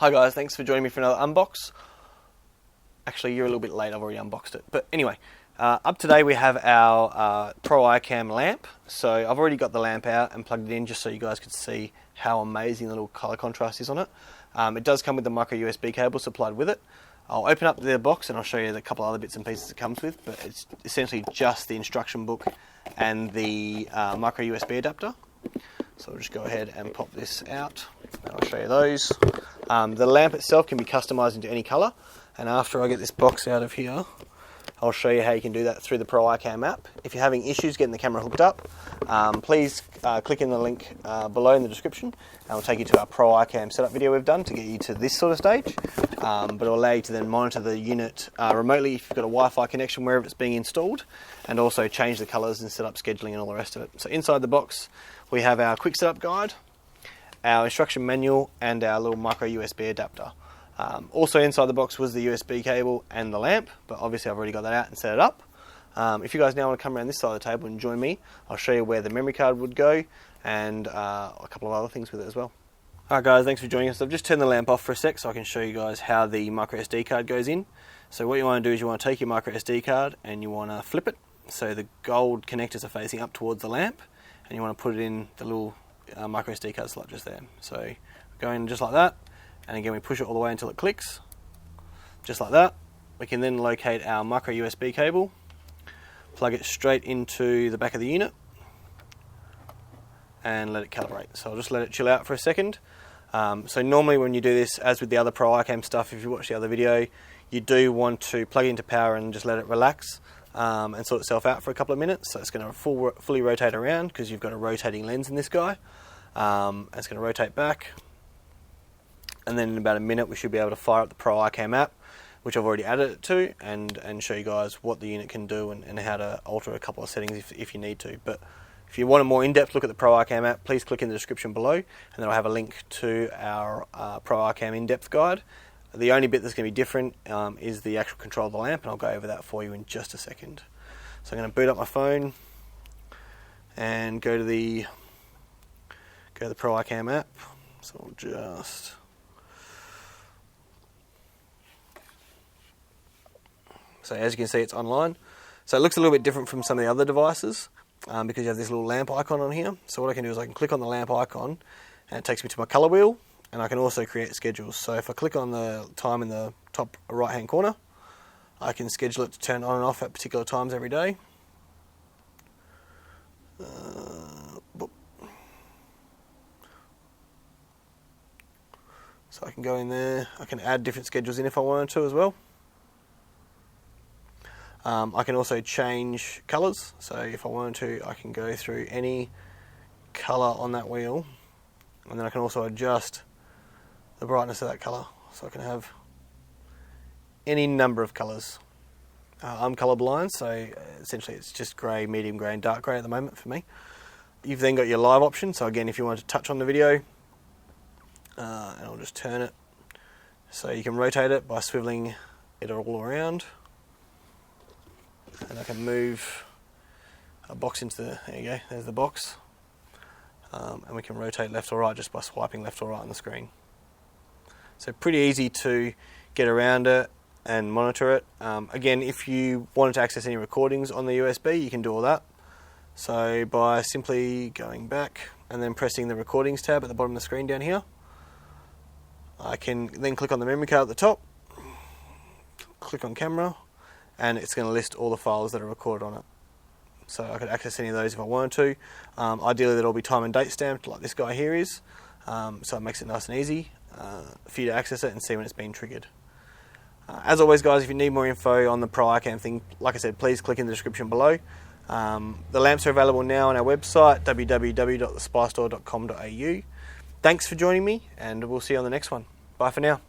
Hi guys, thanks for joining me for another unbox. Actually, you're a little bit late, I've already unboxed it. But anyway, up today we have our Pro iCam lamp. So I've already got the lamp out and plugged it in just so you guys could see how amazing the little colour contrast is on it. It does come with the micro USB cable supplied with it. I'll open up the box and I'll show you the couple of other bits and pieces it comes with, but it's essentially just the instruction book and the micro USB adapter. So I'll just go ahead and pop this out and I'll show you those. The lamp itself can be customised into any colour, and after I get this box out of here I'll show you how you can do that through the Pro iCam app. If you're having issues getting the camera hooked up, please click in the link below in the description and it'll take you to our Pro iCam setup video we've done to get you to this sort of stage, but it'll allow you to then monitor the unit remotely if you've got a Wi-Fi connection wherever it's being installed, and also change the colours and set up scheduling and all the rest of it. So inside the box we have our quick setup guide, our instruction manual and our little micro USB adapter. Also inside the box was the USB cable and the lamp, but obviously I've already got that out and set it up. If you guys now want to come around this side of the table and join me, I'll show you where the memory card would go and a couple of other things with it as well. Alright guys, thanks for joining us. I've just turned the lamp off for a sec so I can show you guys how the micro SD card goes in. So what you want to do is you want to take your micro SD card and you want to flip it so the gold connectors are facing up towards the lamp, and you want to put it in the little micro SD card slot just there. So go in just like that, and again we push it all the way until it clicks, just like that. We can then locate our micro USB cable, plug it straight into the back of the unit and let it calibrate. So I'll just let it chill out for a second. So normally when you do this, as with the other Pro iCam stuff, if you watch the other video, you do want to plug it into power and just let it relax and sort itself out for a couple of minutes. So it's going to fully rotate around because you've got a rotating lens in this guy. And it's going to rotate back, and then in about a minute we should be able to fire up the Pro iCam app, which I've already added it to, and show you guys what the unit can do and how to alter a couple of settings if you need to. But if you want a more in-depth look at the Pro iCam app, please click in the description below, and then I'll have a link to our Pro iCam in-depth guide. The only bit that's going to be different is the actual control of the lamp, and I'll go over that for you in just a second. So I'm going to boot up my phone and go to the Pro iCam app. So I'll just as you can see, it's online. So it looks a little bit different from some of the other devices because you have this little lamp icon on here. So what I can do is I can click on the lamp icon and it takes me to my colour wheel, and I can also create schedules. So if I click on the time in the top right hand corner, I can schedule it to turn on and off at particular times every day. So I can go in there, I can add different schedules in if I wanted to as well. I can also change colours, so if I wanted to I can go through any colour on that wheel, and then I can also adjust the brightness of that colour, so I can have any number of colours. I'm colourblind, so essentially it's just grey, medium grey and dark grey at the moment for me. You've then got your live option, so again if you want to touch on the video, and I'll just turn it, so you can rotate it by swiveling it all around, and I can move a box into the, there you go, there's the box, and we can rotate left or right just by swiping left or right on the screen. So pretty easy to get around it and monitor it. Again, if you wanted to access any recordings on the USB, you can do all that. So by simply going back and then pressing the recordings tab at the bottom of the screen down here, I can then click on the memory card at the top, click on camera, and it's going to list all the files that are recorded on it. So I could access any of those if I wanted to. Ideally that'll be time and date stamped like this guy here is, so it makes it nice and easy for you to access it and see when it's been triggered. As always guys, if you need more info on the Pro iCam thing, like I said, please click in the description below. The lamps are available now on our website, www.thespystore.com.au. Thanks for joining me, and we'll see you on the next one. Bye for now.